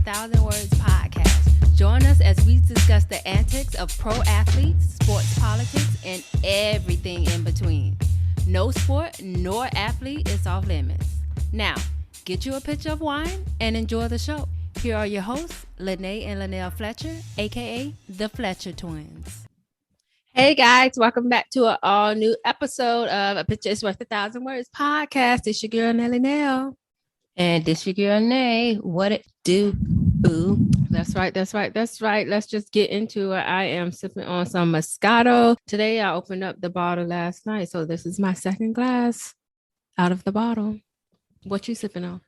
Thousand Words podcast. Join us as we discuss the antics of pro athletes, sports politics, and everything in between. No sport nor athlete is off limits. Now, get you a pitcher of wine and enjoy the show. Here are your hosts, Lene and Linnell Fletcher, aka the Fletcher Twins. Hey guys, welcome back to an all new episode of A Picture is Worth 1,000 Words podcast. It's your girl Nelly Nell. And this your girl Nay. What it do, boo? That's right. Let's just get into it. I am sipping on some Moscato. Today I opened up the bottle last night, so this is my second glass out of the bottle. What you sipping on?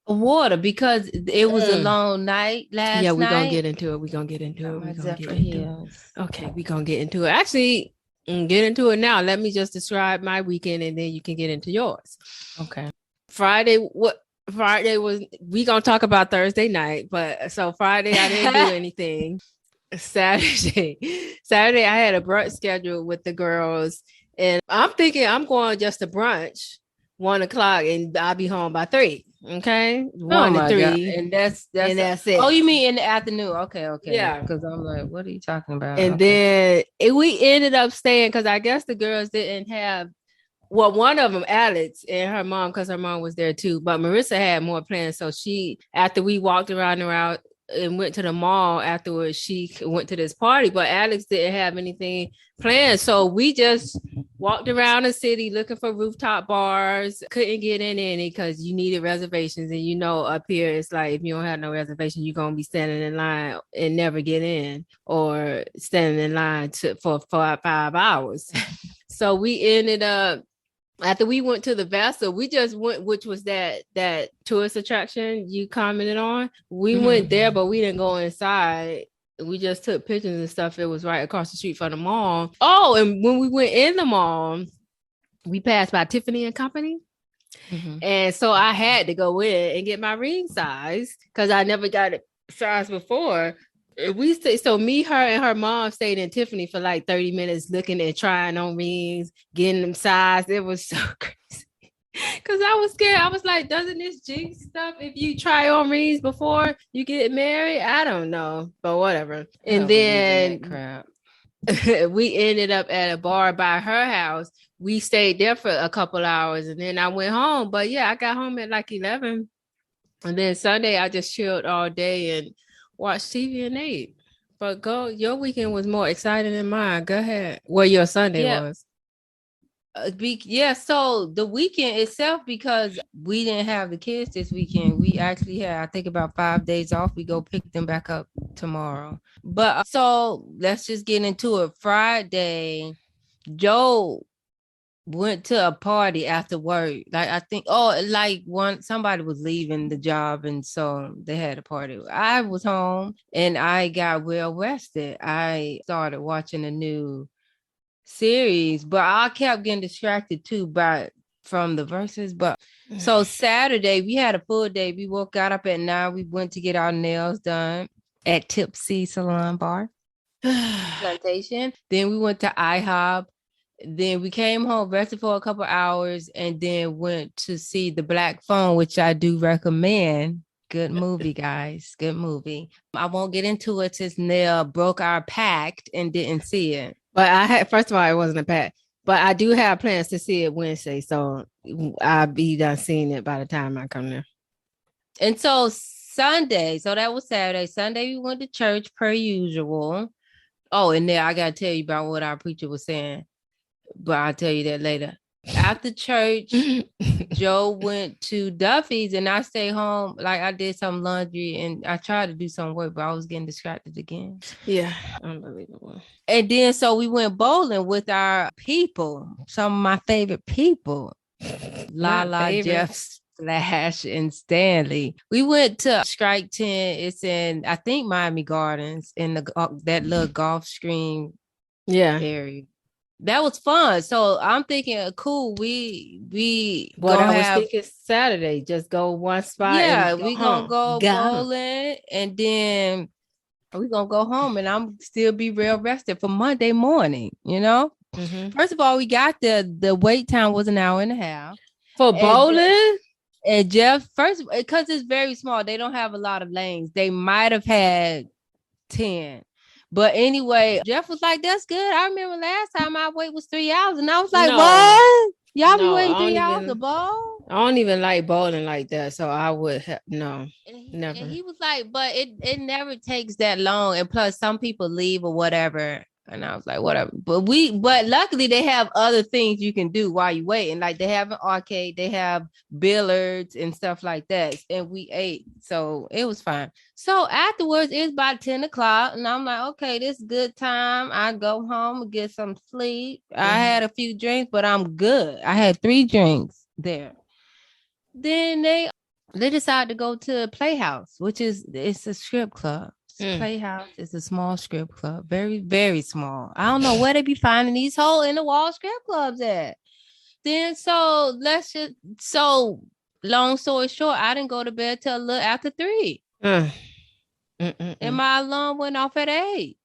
Water, because it was a long night last night. Yeah, we're gonna get into it. Okay, we're gonna get into it. Actually, get into it now. Let me just describe my weekend and then you can get into yours. Okay. Friday was, we gonna talk about Thursday night, but so Friday I didn't do anything. Saturday I had a brunch scheduled with the girls, and I'm thinking I'm going just to brunch 1:00 and I'll be home by 3. Okay, 1 to 3, God. and that's it. Oh, you mean in the afternoon? Okay, yeah. Because I'm like, what are you talking about? And then we ended up staying because I guess the girls didn't have. Well, one of them, Alex, and her mom, because her mom was there too. But Marissa had more plans. So after we walked around and went to the mall afterwards, she went to this party. But Alex didn't have anything planned. So we just walked around the city looking for rooftop bars. Couldn't get in any because you needed reservations. And you know, up here, it's like if you don't have no reservation, you're going to be standing in line and never get in, or standing in line for 5 hours. So we ended up, after we went to the Vesta, we just went, which was that tourist attraction you commented on. We went there, but we didn't go inside. We just took pictures and stuff. It was right across the street from the mall. Oh, and when we went in the mall, we passed by Tiffany and Company. And so I had to go in and get my ring size because I never got it sized before. So me, her, and her mom stayed in Tiffany for like 30 minutes looking and trying on rings, getting them sized. It was so crazy because I was scared. I was like, doesn't this jinx stuff if you try on rings before you get married? I don't know, but whatever. And then we ended up at a bar by her house. We stayed there for a couple hours and then I went home. But yeah, I got home at like 11. And then Sunday, I just chilled all day and watch TV and ate. But your weekend was more exciting than mine. Go ahead. Well, your Sunday was. So the weekend itself, because we didn't have the kids this weekend, we actually had, I think, about 5 days off. We go pick them back up tomorrow. But so let's just get into it. Friday, Joe went to a party after work. Like I think, somebody was leaving the job, and so they had a party. I was home and I got well rested. I started watching a new series, but I kept getting distracted too from the Verzuz. But so Saturday we had a full day. We got up at 9. We went to get our nails done at Tipsy Salon Bar Plantation. Then we went to IHOP. Then we came home, rested for a couple hours, and then went to see The Black Phone, which I do recommend. Good movie, guys. Good movie. I won't get into it since Nell broke our pact and didn't see it. But first of all, it wasn't a pact. But I do have plans to see it Wednesday, so I'll be done seeing it by the time I come there. And so Sunday, so that was Saturday. Sunday, we went to church per usual. Oh, and then I got to tell you about what our preacher was saying. But I'll tell you that later. After church, Joe went to Duffy's and I stayed home. Like I did some laundry and I tried to do some work, but I was getting distracted again. Yeah, unbelievable. And then so we went bowling with our people, some of my favorite people, Lala, Jeff, Slash, and Stanley. We went to Strike 10. It's in, I think, Miami Gardens, in that little golf screen area. That was fun. So I'm thinking, cool. I was thinking Saturday. Just go one spot. Yeah, we gonna go bowling, and then we gonna go home, and I'm still be real rested for Monday morning. You know. First of all, we got the wait time was an hour and a half for bowling. And Jeff, first, because it's very small, they don't have a lot of lanes. They might have had 10. But anyway, Jeff was like, that's good. I remember last time I wait was 3 hours. And I was like, No, what? Y'all be no, waiting 3 hours to ball? I don't even like bowling like that. So I would have no, never. And he was like, but it never takes that long. And plus, some people leave or whatever. And I was like, whatever. But luckily they have other things you can do while you waiting. Like they have an arcade, they have billiards and stuff like that. And we ate. So it was fine. So afterwards, it's about 10 o'clock. And I'm like, okay, this is good time. I go home and get some sleep. I had a few drinks, but I'm good. I had 3 drinks there. Then they decided to go to Playhouse, which it's a strip club. Playhouse is a small strip club, very, very small. I don't know where they be finding these hole in the wall strip clubs at. Then long story short, I didn't go to bed till a little after 3. And my alarm went off at 8.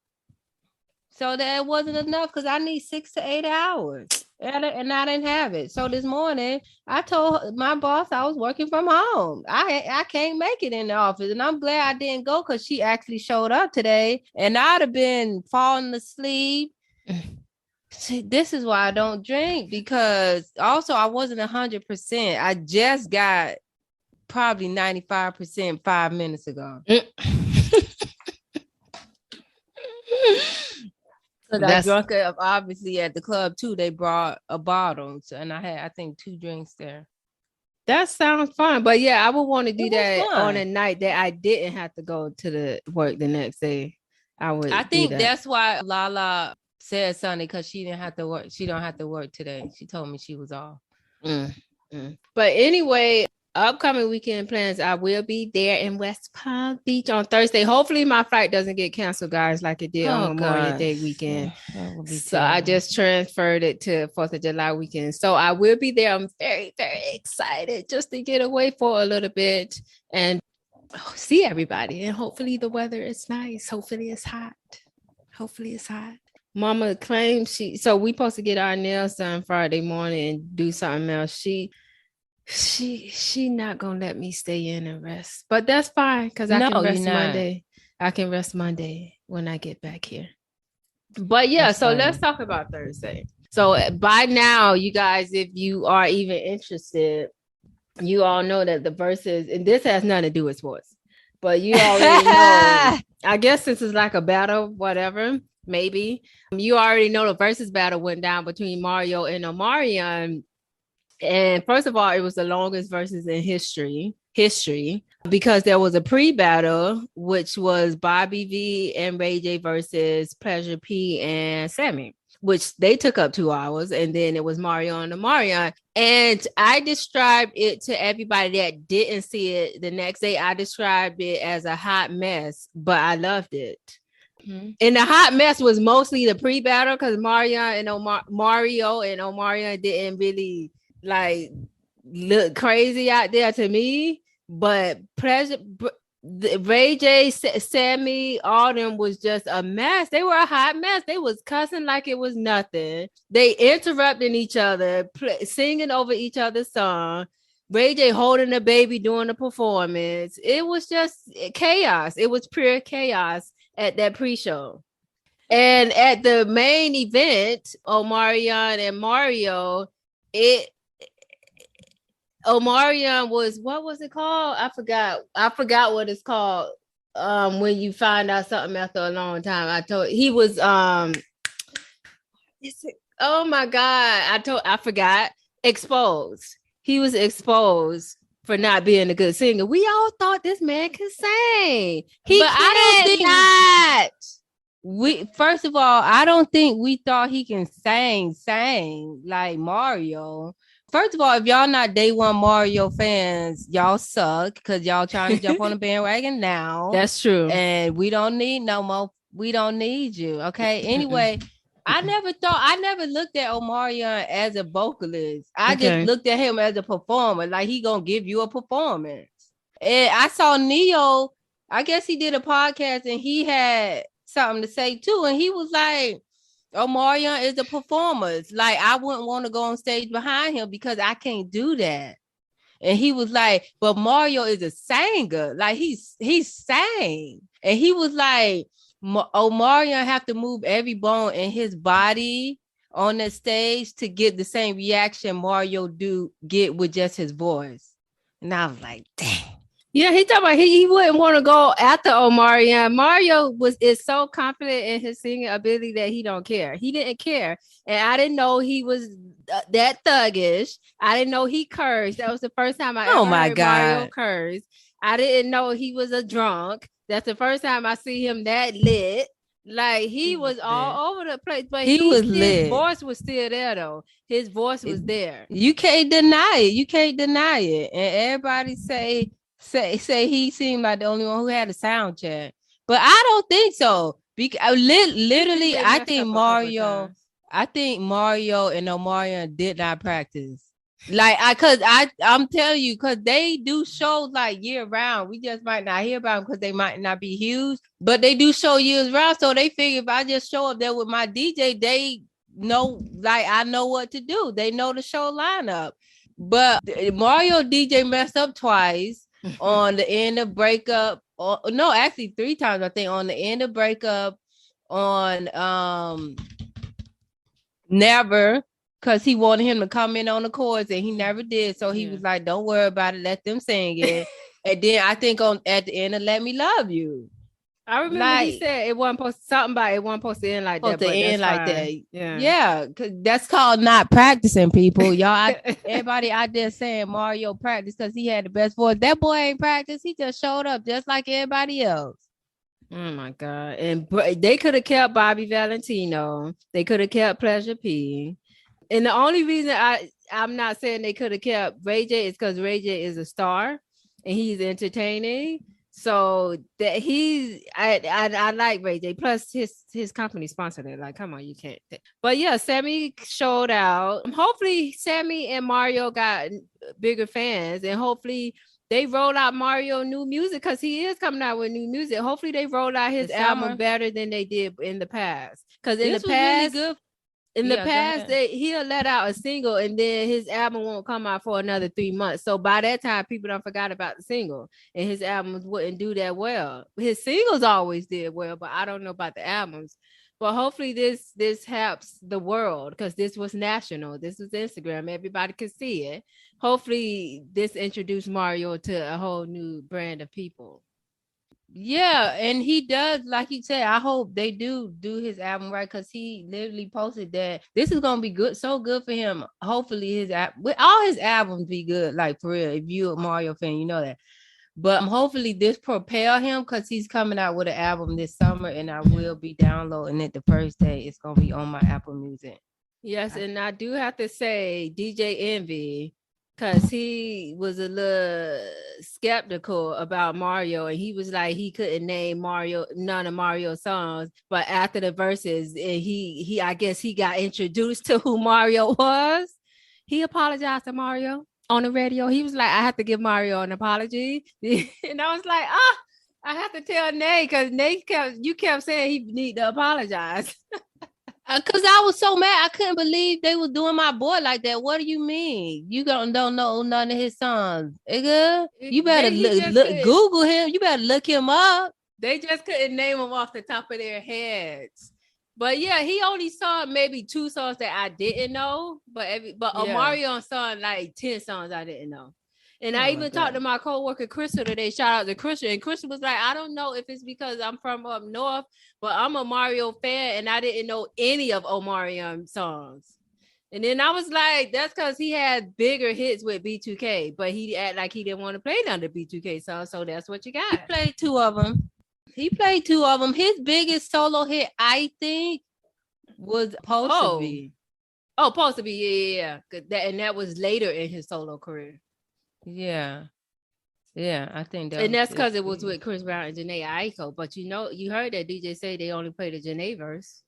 So that wasn't enough because I need 6 to 8 hours. And I didn't have it. So this morning, I told my boss I was working from home. I can't make it in the office. And I'm glad I didn't go because she actually showed up today. And I'd have been falling asleep. See, this is why I don't drink, because also I wasn't 100%. I just got probably 95% 5 minutes ago. I drunk it obviously at the club too. They brought a bottle, and I had, I think, 2 drinks there. That sounds fun, but yeah, I would want to do that on a night that I didn't have to go to the work the next day. I think that's why Lala said Sunday, because she didn't have to work. She don't have to work today. She told me she was off. But anyway, upcoming weekend plans, I will be there in West Palm Beach on Thursday. Hopefully my flight doesn't get canceled, guys, like it did on Memorial Day weekend. So I just transferred it to 4th of July weekend. So I will be there. I'm very, very excited just to get away for a little bit and see everybody. And hopefully the weather is nice. Hopefully it's hot. Mama claims we supposed to get our nails done Friday morning and do something else. She not gonna let me stay in and rest, but that's fine because I can rest Monday. I can rest Monday when I get back here. But yeah, that's fine. Let's talk about Thursday. So by now, you guys, if you are even interested, you all know that the Verzuz, and this has nothing to do with sports, but you already know. I guess since it's like a battle, whatever, maybe you already know the Verzuz battle went down between Mario and Omarion. And first of all, it was the longest Verzuz in history because there was a pre-battle, which was Bobby V and Ray J versus Pleasure P and Sammy, which they took up 2 hours. And then it was Mario and Mario. And I described it to everybody that didn't see it the next day. I described it as a hot mess, but I loved it. And the hot mess was mostly the pre-battle because Mario and Omarion didn't really like look crazy out there to me, but Ray J, Sammy, all them was just a mess. They were a hot mess. They was cussing like it was nothing. They interrupting each other, singing over each other's song. Ray J holding the baby during the performance. It was just chaos. It was pure chaos at that pre-show. And at the main event, Omarion and Mario, Omarion was, what was it called? I forgot what it's called. When you find out something after a long time. He was oh my God. I forgot. Exposed. He was exposed for not being a good singer. We all thought this man could sing. First of all, I don't think we thought he can sing like Mario. First of all, if y'all not day one Mario fans, y'all suck because y'all trying to jump on the bandwagon now. That's true. And we don't need no more. We don't need you. Okay. Anyway, I never looked at Omarion as a vocalist. I just looked at him as a performer. Like he gonna give you a performance. And I saw Neo, I guess he did a podcast and he had something to say too. And he was like, Omarion is a performer. Like I wouldn't want to go on stage behind him because I can't do that. And he was like, but Mario is a singer. Like he sang. And he was like, Omarion have to move every bone in his body on the stage to get the same reaction Mario get with just his voice. And I was like, dang. Yeah, he talking about he wouldn't want to go after Omarion. Mario is so confident in his singing ability that he don't care. He didn't care, and I didn't know he was that thuggish. I didn't know he cursed. That was the first time I ever heard Mario curse. I didn't know he was a drunk. That's the first time I see him that lit. Like he was all over the place, but he was lit. His voice was still there though. His voice was there. You can't deny it. You can't deny it. And everybody say he seemed like the only one who had a sound check, but I don't think so. Because literally, I think Mario and Omarion did not practice. Like I'm telling you, because they do shows like year round. We just might not hear about them because they might not be huge, but they do show years round. So they figure if I just show up there with my DJ, they know, like I know what to do. They know the show lineup. But Mario DJ messed up twice. On the end of breakup, no, actually 3 times, I think, on the end of breakup, on never, because he wanted him to come in on the chords and he never did. So he was like, don't worry about it, let them sing it. And then I think at the end of Let Me Love You. I remember he said it wasn't supposed to end like that. Yeah, cause that's called not practicing, people. Y'all, everybody out there saying Mario practiced because he had the best voice. That boy ain't practiced. He just showed up just like everybody else. Oh my God. And they could have kept Bobby Valentino. They could have kept Pleasure P. And the only reason I'm not saying they could have kept Ray J is because Ray J is a star and he's entertaining. So that I like Ray J. Plus his company sponsored it. Like, come on, you can't. But yeah, Sammy showed out. Hopefully, Sammy and Mario got bigger fans, and hopefully they roll out Mario new music because he is coming out with new music. Hopefully, they roll out his album better than they did in the past. Because in the past, really good. In the past, he'll let out a single and then his album won't come out for another 3 months. So by that time, people don't forgot about the single and his albums wouldn't do that well. His singles always did well, but I don't know about the albums. But hopefully this helps the world because this was national. This was Instagram. Everybody could see it. Hopefully this introduced Mario to a whole new brand of people. Yeah, and he does, like you said. I hope they do his album right because he literally posted that this is gonna be good, so good for him. Hopefully, all his albums be good, like for real. If you're a Mario fan, you know that. But hopefully, this propel him because he's coming out with an album this summer, and I will be downloading it the first day. It's gonna be on my Apple Music. Yes, and I do have to say, DJ Envy. Because he was a little skeptical about Mario, and he was like he couldn't name none of Mario's songs. But after the verses, and he I guess he got introduced to who Mario was. He apologized to Mario on the radio. He was like, I have to give Mario an apology. And I was like, I have to tell Nate because Nate kept saying he need to apologize. Because I was so mad. I couldn't believe they was doing my boy like that. What do you mean? You don't know none of his songs. Nigga, you better look Google him. You better look him up. They just couldn't name him off the top of their heads. But yeah, he only saw maybe 2 songs that I didn't know. But Omarion sung like 10 songs I didn't know. And I even talked to my coworker Crystal today. Shout out to Crystal. And Crystal was like, I don't know if it's because I'm from up north, but I'm a Mario fan and I didn't know any of Omarion songs. And then I was like, that's because he had bigger hits with B2K, but he act like he didn't want to play none of the B2K songs. So that's what you got. He played 2 of them. His biggest solo hit, I think, was Supposed to Be. Oh, Supposed to Be. Yeah. And that was later in his solo career. Yeah, I think that, and that's because it was with Chris Brown and Jhené Aiko. But you heard that DJ say they only played the Jhené verse.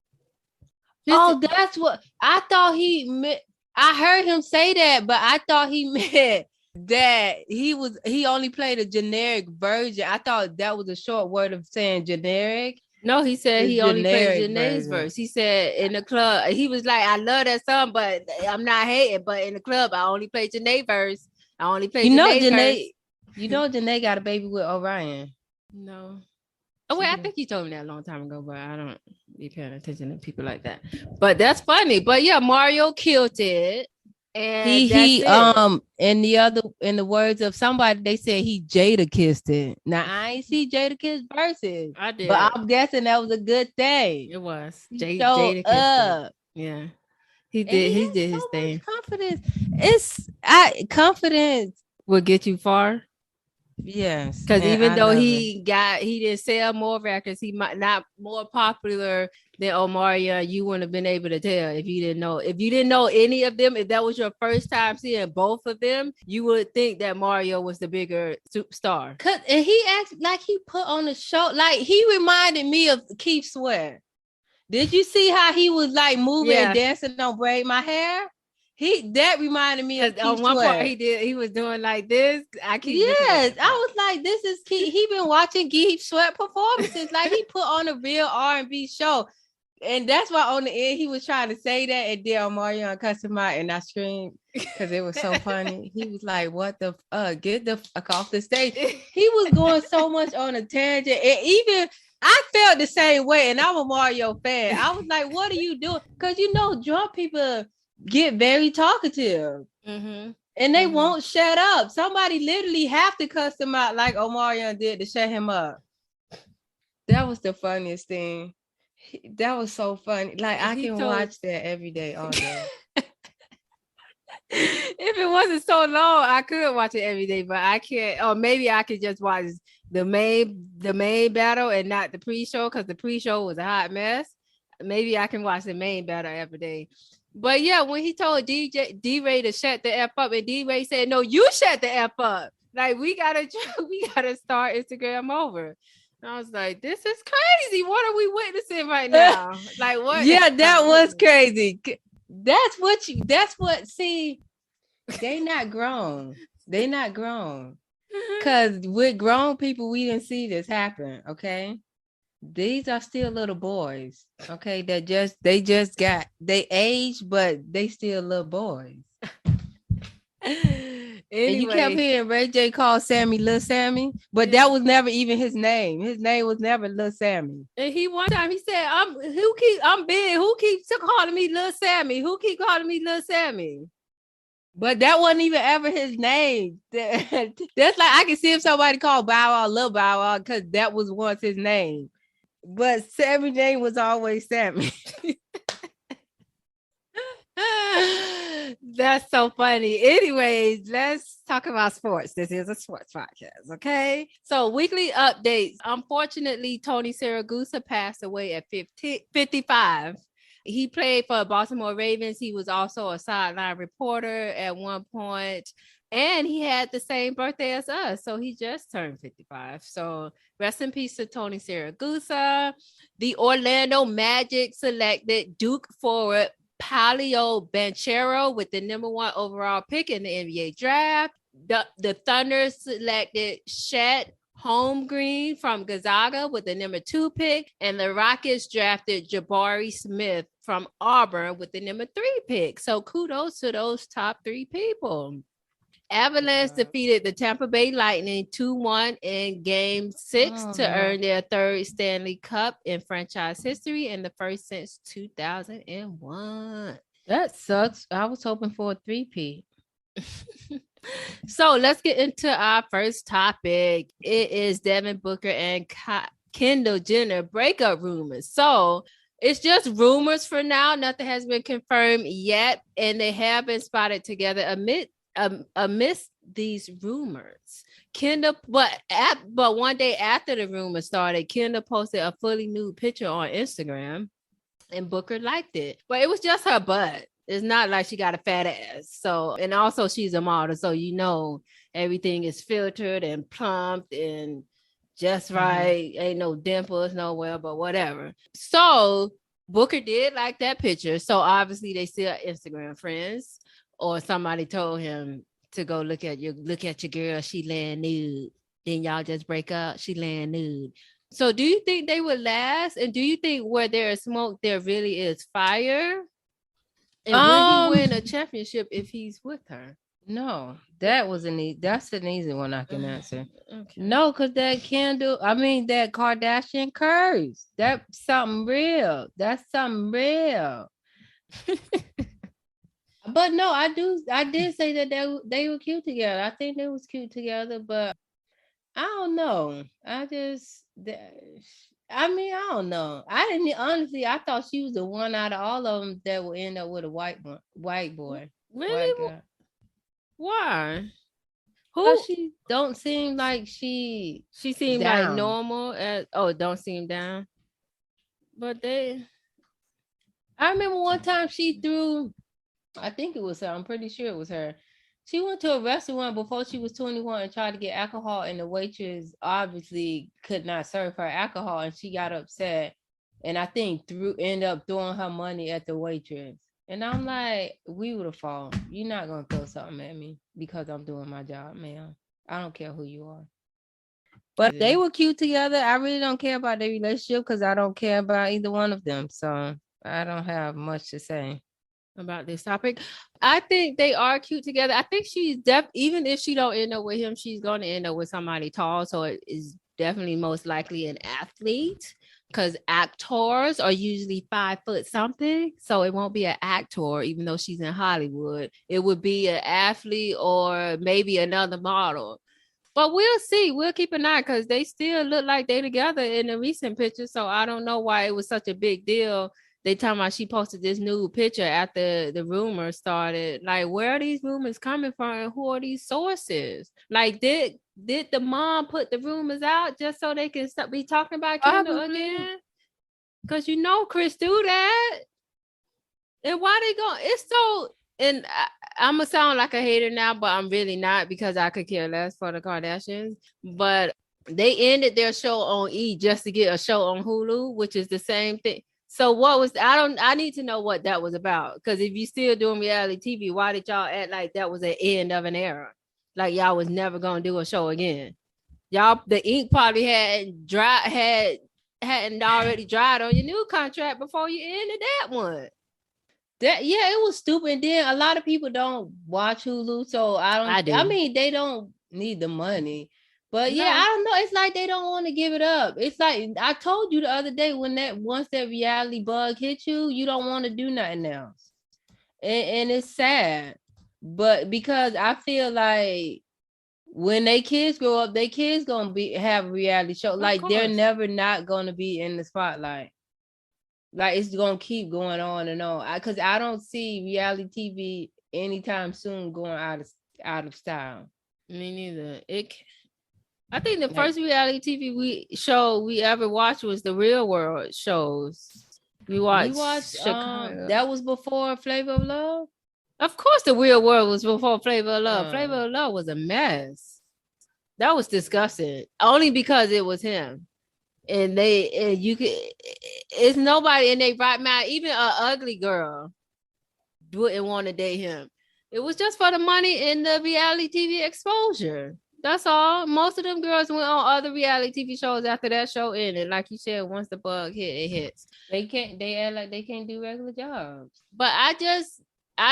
That's what I thought he meant. I heard him say that, but I thought he meant that he only played a generic version. I thought that was a short word of saying generic. No, he said he only played Janae's verse. He said in the club, he was like, I love that song, but I'm not hating. But in the club, I only played Janae's verse. I only played You know, Janae. Janae got a baby with Orion. No. Oh wait, I think you told me that a long time ago, but I don't be paying attention to people like that. But that's funny. But yeah, Mario killed it. And he in the words of somebody, they said he Jada kissed it. Now I ain't see Jada kiss Verzuz. I did, but I'm guessing that was a good thing. It was Jada kissed it. Yeah, he did. He did his thing. Confidence. Confidence will get you far. Yes, because even though he didn't sell more records, he might not more popular than Omarion. You wouldn't have been able to tell if you didn't know any of them. If that was your first time seeing both of them, you would think that Mario was the bigger superstar. And he acted like he put on a show. Like he reminded me of Keith Sweat. Did you see how he was like moving and dancing on Braid My Hair? That reminded me of on one part he was doing like this. I was like, this is Keith. He been watching Keith Sweat performances. Like he put on a real R&B show. And that's why on the end he was trying to say that, and then Omarion cussed him out, and I screamed because it was so funny. He was like, "What the get the fuck off the stage." He was going so much on a tangent, and even I felt the same way. And I'm a Mario fan. I was like, "What are you doing?" Because drunk people get very talkative, and they won't shut up. Somebody literally have to cuss him out like Omarion did to shut him up. That was the funniest thing. That was so funny. Like I can watch that every day, all day. If it wasn't so long, I could watch it every day, but I can't. Or maybe I could just watch the main battle and not the pre-show, because the pre-show was a hot mess. Maybe I can watch the main battle every day. But yeah, when he told D-Ray to shut the F up, and D-Ray said, "No, you shut the F up. Like we gotta start Instagram over." And I was like, "This is crazy. What are we witnessing right now? Like what?" Yeah, that was crazy. See, they not grown. They not grown. Because with grown people, we didn't see this happen. Okay. These are still little boys, okay? They age, but they still little boys. Anyway, and you kept hearing Ray J call Sammy Lil Sammy, but that was never even his name. His name was never Lil Sammy. And one time he said, I'm big. Who keeps calling me Lil Sammy? Who keep calling me Lil Sammy? But that wasn't even ever his name. That's like I can see if somebody called Bow Wow Lil Bow Wow, because that was once his name. But Sammy name was always Sammy. That's so funny. Anyways, let's talk about sports. This is a sports podcast, okay? So weekly updates. Unfortunately, Tony Siragusa passed away at 55. He played for Baltimore Ravens. He was also a sideline reporter at one point. And he had the same birthday as us. So he just turned 55. So rest in peace to Tony Siragusa. The Orlando Magic selected Duke forward Paolo Banchero with the number 1 overall pick in the NBA draft. The Thunder selected Chet Holmgren from Gonzaga with the number 2 pick. And the Rockets drafted Jabari Smith from Auburn with the number 3 pick. So kudos to those top 3 people. Avalanche defeated the Tampa Bay Lightning 2-1 in Game 6 to earn their 3rd Stanley Cup in franchise history and the first since 2001. That sucks. I was hoping for a 3-peat. So let's get into our first topic. It is Devin Booker and Kendall Jenner breakup rumors. So it's just rumors for now. Nothing has been confirmed yet, and they have been spotted together amidst these rumors. Kendall, but one day after the rumor started, Kendall posted a fully nude picture on Instagram, and Booker liked it. But it was just her butt. It's not like she got a fat ass. So, and also she's a model, so everything is filtered and plumped and just right. Ain't no dimples nowhere, but whatever. So Booker did like that picture. So obviously they still Instagram friends. Or somebody told him to go look at your girl, she laying nude. Then y'all just break up, she laying nude. So do you think they would last? And do you think where there is smoke, there really is fire? And will he win a championship if he's with her? No, that's an easy one I can answer. Okay. No, because that that Kardashian curse. That's something real. That's something real. But no, I did say that they were cute together. I think they was cute together, but I don't know. I don't know. I didn't honestly. I thought she was the one out of all of them that would end up with a white boy, white Really? girl. Why? But Who? she don't seem like She seemed like down. normal. Don't seem down. But I remember one time she threw. I think it was her. I'm pretty sure it was her. She went to a restaurant before she was 21 and tried to get alcohol, and the waitress obviously could not serve her alcohol, and she got upset. And I think ended up throwing her money at the waitress. And I'm like, we would have fallen. You're not gonna throw something at me because I'm doing my job, man. I don't care who you are. But they were cute together. I really don't care about their relationship because I don't care about either one of them. So I don't have much to say about this topic. I think they are cute together. I think she's even if she don't end up with him, she's going to end up with somebody tall. So it is definitely most likely an athlete because actors are usually 5 foot something. So it won't be an actor, even though she's in Hollywood. It would be an athlete or maybe another model. But we'll see. We'll keep an eye because they still look like they together in the recent pictures. So I don't know why it was such a big deal. They talking about she posted this new picture after the rumors started. Like, where are these rumors coming from and who are these sources? Like, did the mom put the rumors out just so they can be talking about Kendall again? Because Chris do that. And why they going? It's so. And I'm gonna sound like a hater now, but I'm really not because I could care less for the Kardashians. But they ended their show on E just to get a show on Hulu, which is the same thing. So what was I need to know what that was about. Because if you still doing reality TV, why did y'all act like that was the end of an era? Like y'all was never gonna do a show again. Y'all, the ink probably hadn't already dried on your new contract before you ended that one. It was stupid. And then a lot of people don't watch Hulu, so I mean, they don't need the money. But yeah, I don't know. It's like they don't want to give it up. It's like I told you the other day once that reality bug hits you, you don't want to do nothing else. And it's sad. But because I feel like when they kids grow up, they kids gonna have a reality show. Like they're never not gonna be in the spotlight. Like it's gonna keep going on and on. Because I don't see reality TV anytime soon going out of style. Me neither. I think the first reality TV show we ever watched was the Real World shows. We watched Chicago. That was before Flavor of Love. Of course, the Real World was before Flavor of Love. Flavor of Love was a mess. That was disgusting. Only because it was him. And it's nobody in their right mind. Even an ugly girl wouldn't want to date him. It was just for the money and the reality TV exposure. That's all. Most of them girls went on other reality TV shows after that show ended. Like you said, once the bug hit, it hits. They act like they can't do regular jobs. But I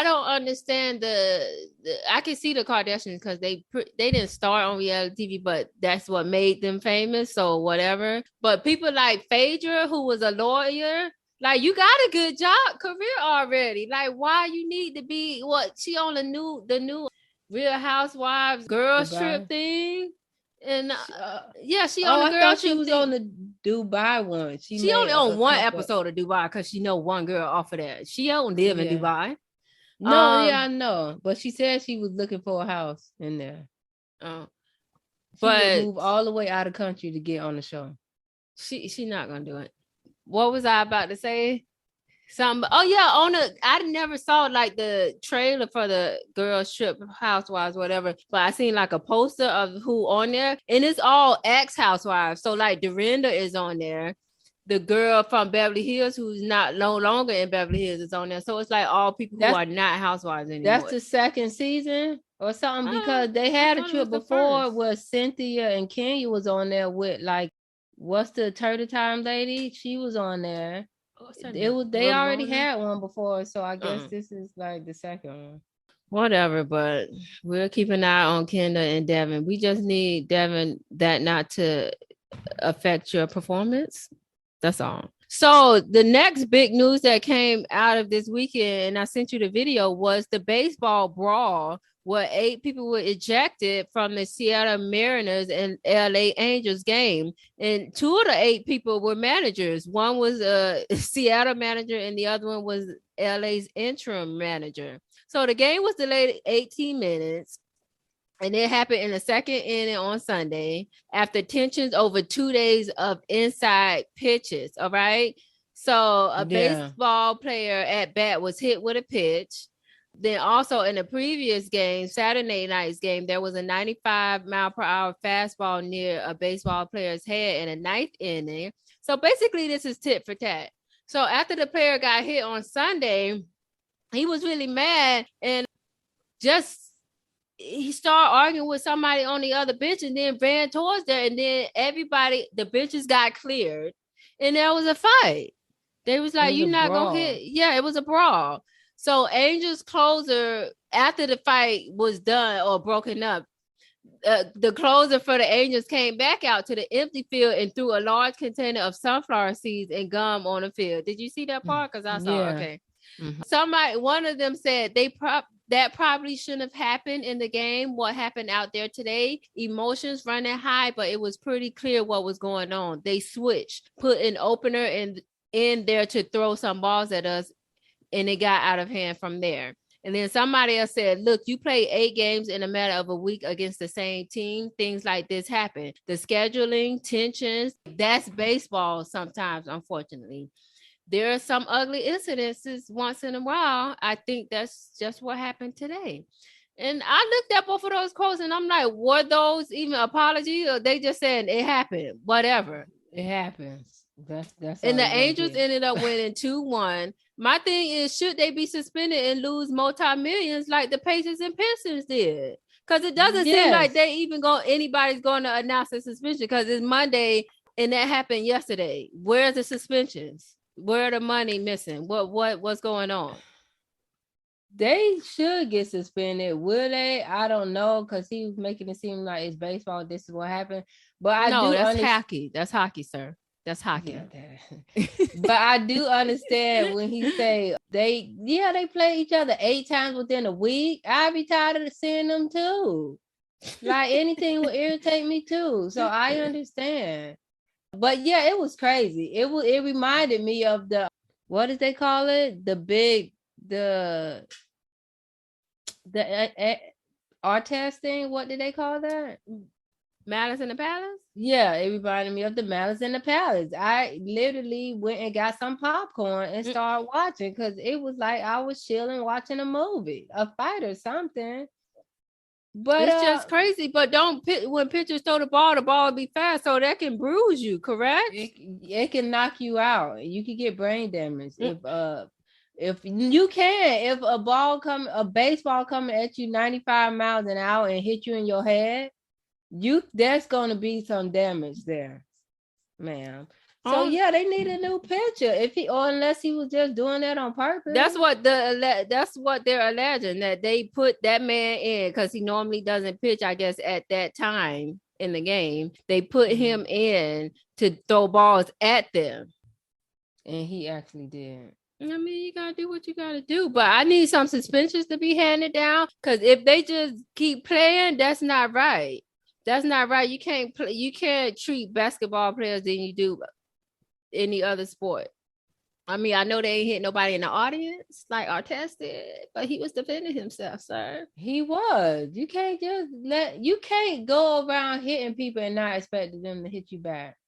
don't understand I can see the Kardashians because they didn't start on reality TV, but that's what made them famous. So whatever. But people like Phaedra, who was a lawyer, like you got a good career already. Like why you need to be she on the new Real Housewives girls trip thing. And she on the girl trip. She was on the Dubai one. She only on one episode of Dubai because she know one girl off of that. She don't live in Dubai. No, I know, but she said she was looking for a house in there. But move all the way out of country to get on the show. She not gonna do it. What was I about to say? Something. Oh yeah, I never saw like the trailer for the girls trip housewives, whatever. But I seen like a poster of who on there, and it's all ex-housewives. So like Dorinda is on there. The girl from Beverly Hills who's no longer in Beverly Hills is on there. So it's like all people who are not housewives anymore. That's the second season or something because they had a trip before where Cynthia and Kenya was on there with like, what's the Turtle Time lady? She was on there. They already had one before, so I guess this is like the second one. Whatever, but we'll keep an eye on Kendall and Devin. We just need Devin that not to affect your performance. That's all. So the next big news that came out of this weekend, and I sent you the video, was the baseball brawl where 8 people were ejected from the Seattle Mariners and LA Angels game. And 2 of the 8 people were managers. One was a Seattle manager and the other one was LA's interim manager. So the game was delayed 18 minutes. And it happened in the second inning on Sunday after tensions over 2 days of inside pitches. All right. So a baseball player at bat was hit with a pitch. Then also in the previous game, Saturday night's game, there was a 95-mile-per-hour fastball near a baseball player's head in the 9th inning. So basically, this is tit for tat. So after the player got hit on Sunday, he was really mad and he started arguing with somebody on the other bench and then ran towards there. And then the benches got cleared and there was a fight. They was like, you're not going to hit. Yeah, it was a brawl. So Angels closer, after the fight was done or broken up, the closer for the Angels came back out to the empty field and threw a large container of sunflower seeds and gum on the field. Did you see that part? Because I saw it. Okay. Mm-hmm. One of them said that probably shouldn't have happened in the game. What happened out there today, emotions running high, but it was pretty clear what was going on. They switched, put an opener in there to throw some balls at us, and it got out of hand from there. And then somebody else said, look, you play 8 games in a matter of a week against the same team. Things like this happen. The scheduling, tensions, that's baseball sometimes, unfortunately. There are some ugly incidences once in a while. I think that's just what happened today. And I looked at both of those quotes and I'm like, were those even apologies or they just saying it happened? Whatever. It happens. That's and the Angels ended up winning 2-1. My thing is, should they be suspended and lose multi-millions like the Pacers and Pistons did? Because it doesn't seem like anybody's going to announce a suspension because it's Monday and that happened yesterday. Where's the suspensions? Where are the money missing? What's going on? They should get suspended. Will they? I don't know, because he was making it seem like it's baseball. This is what happened. But that's hockey. That's hockey, sir. That's hockey. Yeah, but I do understand when he say they play each other 8 times within a week. I'd be tired of seeing them too. Like anything would irritate me too. So I understand. But yeah, it was crazy. It reminded me of what did they call it? The Artest thing. What did they call that? Malice in the Palace? Yeah, it reminded me of the Malice in the Palace. I literally went and got some popcorn and started watching because it was like I was chilling watching a movie, a fight or something. But it's just crazy. But when pitchers throw the ball will be fast, so that can bruise you, correct? It can knock you out. You can get brain damage. If a baseball coming at you 95 miles an hour and hit you in your head, there's going to be some damage there, ma'am. So they need a new pitcher unless he was just doing that on purpose. That's what they're alleging, that they put that man in because he normally doesn't pitch, I guess, at that time in the game. They put him in to throw balls at them. And he actually did. I mean, you gotta do what you gotta do, but I need some suspensions to be handed down because if they just keep playing, that's not right. That's not right. You can't treat basketball players than you do any other sport. I mean, I know they ain't hit nobody in the audience like Artest did, but he was defending himself, sir. He was. You can't go around hitting people and not expect them to hit you back.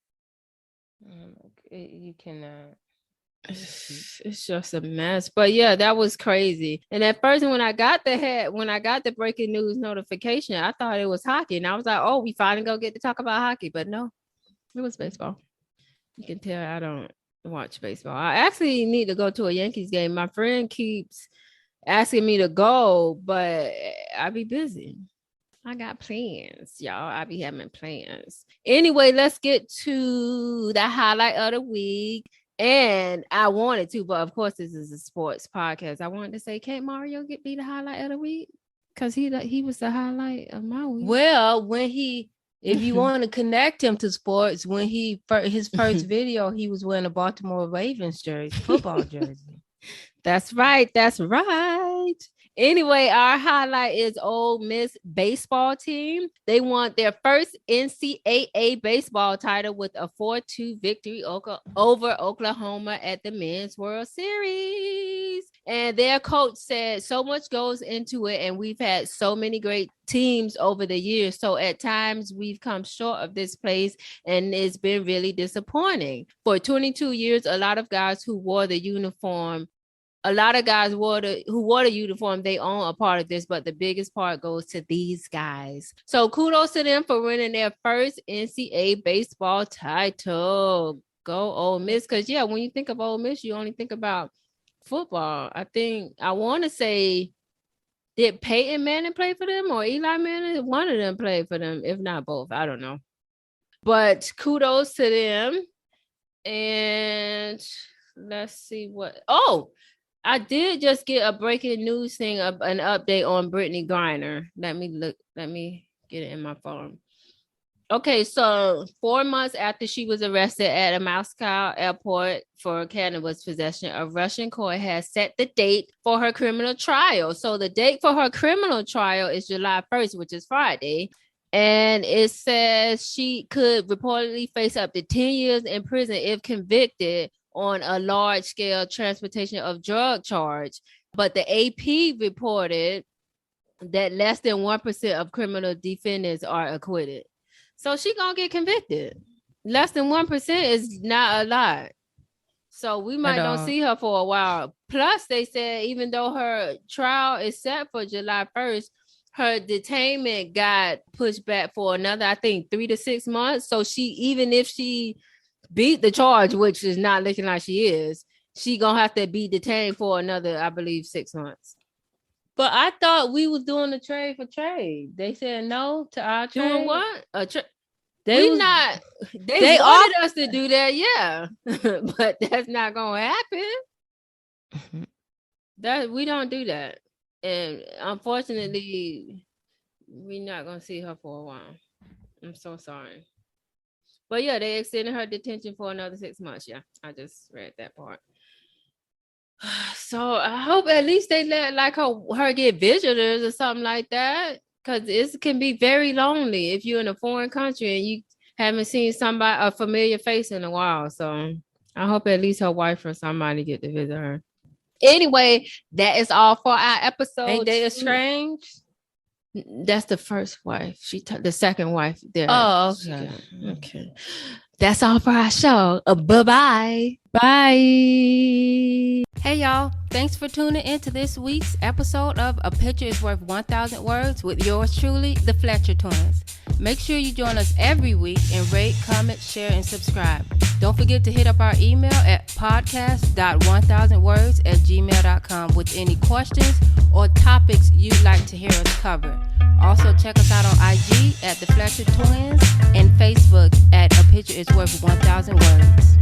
You cannot. It's just a mess. But yeah, that was crazy. And at first, when I got the breaking news notification, I thought it was hockey. And I was like, oh, we finally gonna get to talk about hockey. But no, it was baseball. You can tell I don't watch baseball. I actually need to go to a Yankees game. My friend keeps asking me to go, but I be busy. I got plans, y'all. I be having plans. Anyway, let's get to the highlight of the week. And I wanted to, but of course, this is a sports podcast. I wanted to say, can't Mario be the highlight of the week? Because he was the highlight of my week. Well, if you want to connect him to sports, when his first video, he was wearing a Baltimore Ravens jersey, football jersey. That's right. Anyway, our highlight is Ole Miss baseball team. They won their first NCAA baseball title with a 4-2 victory over Oklahoma at the Men's World Series. And their coach said so much goes into it, and we've had so many great teams over the years. So at times we've come short of this place, and it's been really disappointing. For 22 years, a lot of guys who wore the uniform, they own a part of this, but the biggest part goes to these guys. So kudos to them for winning their first NCAA baseball title. Go Ole Miss. Because, yeah, when you think of Ole Miss, you only think about football. I want to say, did Peyton Manning play for them or Eli Manning? One of them played for them, if not both. I don't know. But kudos to them. And let's see what... Oh, I did just get a breaking news thing, an update on Brittany Griner. Let me get it in my phone. Okay, so 4 months after she was arrested at a Moscow airport for cannabis possession, a Russian court has set the date for her criminal trial. So the date for her criminal trial is July 1st, which is Friday. And it says she could reportedly face up to 10 years in prison if convicted on a large-scale transportation of drug charge. But the AP reported that less than 1% of criminal defendants are acquitted. So she gonna get convicted. Less than 1% is not a lot. So we might not see her for a while. Plus, they said even though her trial is set for July 1st, her detainment got pushed back for another, I think, 3 to 6 months. So even if she beat the charge, which is not looking like she is, she gonna have to be detained for another, I believe, 6 months. But I thought we was doing a trade for trade. They said no to our trade. Doing what? They wanted us to do that, yeah. But that's not gonna happen. That we don't do that. And unfortunately, we're not gonna see her for a while. I'm so sorry. But yeah, they extended her detention for another 6 months. Yeah, I just read that part. So I hope at least they let her get visitors or something like that, because it can be very lonely if you're in a foreign country and you haven't seen a familiar face in a while. So I hope at least her wife or somebody get to visit her. Anyway, that is all for our episode. Ain't they estranged? That's the first wife. The second wife. Oh, okay. Okay. That's all for our show. Bye-bye. Bye. Hey, y'all. Thanks for tuning in to this week's episode of A Picture is Worth 1,000 Words with yours truly, the Fletcher Twins. Make sure you join us every week and rate, comment, share, and subscribe. Don't forget to hit up our email at podcast.1000words@gmail.com with any questions or topics you'd like to hear us cover. Also, check us out on IG at The Fletcher Twins and Facebook at A Picture is Worth 1,000 Words.